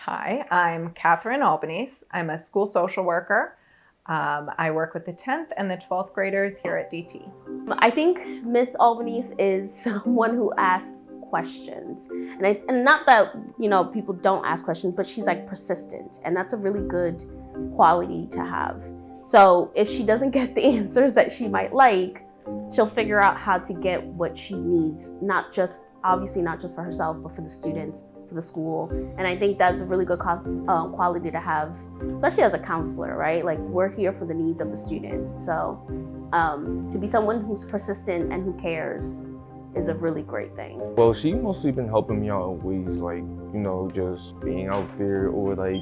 Hi, I'm Catherine Albanese. I'm a school social worker. I work with the 10th and the 12th graders here at DT. I think Miss Albanese is someone who asks questions. And not that, people don't ask questions, but she's like persistent. And that's a really good quality to have. So if she doesn't get the answers that she might like, she'll figure out how to get what she needs, obviously not just for herself, but for the students, for the school. And I think that's a really good quality to have, especially as a counselor, right? Like, we're here for the needs of the student. So to be someone who's persistent and who cares is a really great thing. Well, she mostly been helping me out in ways like, just being out there or like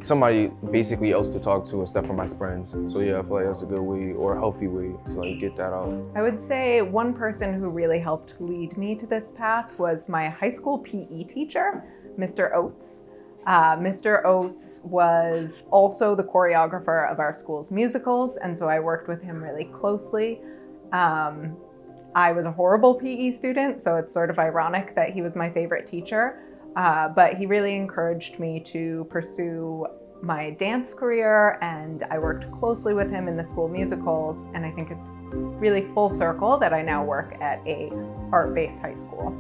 somebody basically else to talk to instead for my friends. So yeah, I feel like that's a good way or a healthy way to like get that out. I would say one person who really helped lead me to this path was my high school PE teacher, Mr. Oates. Mr. Oates was also the choreographer of our school's musicals, and so I worked with him really closely. I was a horrible PE student, so it's sort of ironic that he was my favorite teacher, but he really encouraged me to pursue my dance career, and I worked closely with him in the school musicals, and I think it's really full circle that I now work at a art-based high school.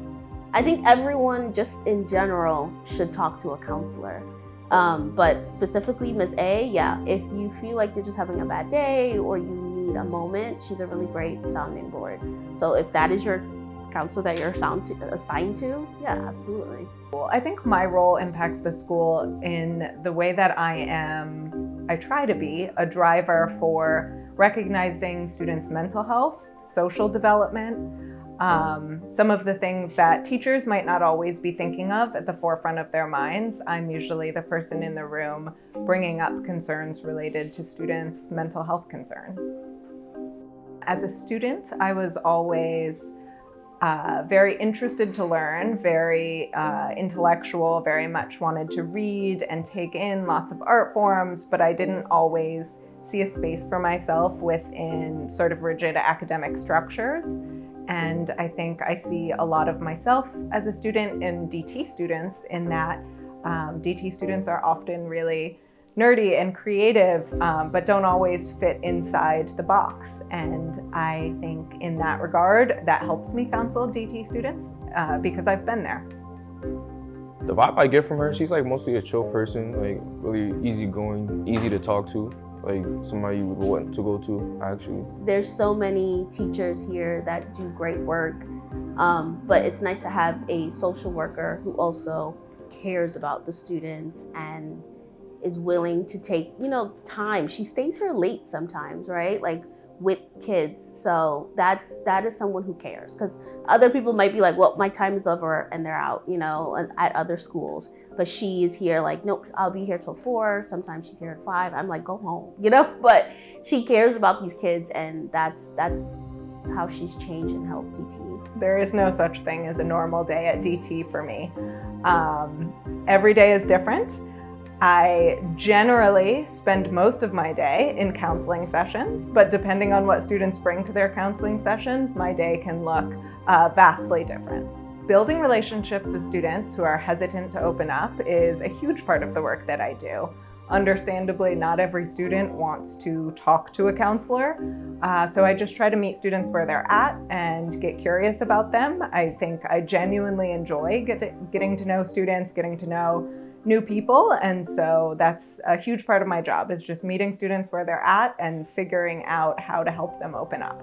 I think everyone just in general should talk to a counselor. But specifically Ms. A, yeah, if you feel like you're just having a bad day or you need a moment, she's a really great sounding board. So if that is your counselor that you're assigned to, yeah, absolutely. I think my role impacts the school in the way that I try to be a driver for recognizing students' mental health, social development, some of the things that teachers might not always be thinking of at the forefront of their minds. I'm usually the person in the room bringing up concerns related to students' mental health concerns. As a student, I was always very interested to learn, very intellectual, very much wanted to read and take in lots of art forms, but I didn't always see a space for myself within sort of rigid academic structures. And I think I see a lot of myself as a student in DT students in that DT students are often really nerdy and creative, but don't always fit inside the box. And I think in that regard, that helps me counsel DT students because I've been there. The vibe I get from her, she's like mostly a chill person, like really easygoing, easy to talk to. Like somebody you would want to go to, actually. There's so many teachers here that do great work, but it's nice to have a social worker who also cares about the students and is willing to take, time. She stays here late sometimes, right? Like with kids. So that is someone who cares, because other people might be like, well, my time is over and they're out, at other schools. But she is here like, nope, I'll be here till 4. Sometimes she's here at 5. I'm like, go home, But she cares about these kids, and that's how she's changed and helped DT. There is no such thing as a normal day at DT for me. Every day is different. I generally spend most of my day in counseling sessions, but depending on what students bring to their counseling sessions, my day can look vastly different. Building relationships with students who are hesitant to open up is a huge part of the work that I do. Understandably, not every student wants to talk to a counselor, so I just try to meet students where they're at and get curious about them. I think I genuinely enjoy getting to know students, getting to know new people, and so that's a huge part of my job, is just meeting students where they're at and figuring out how to help them open up.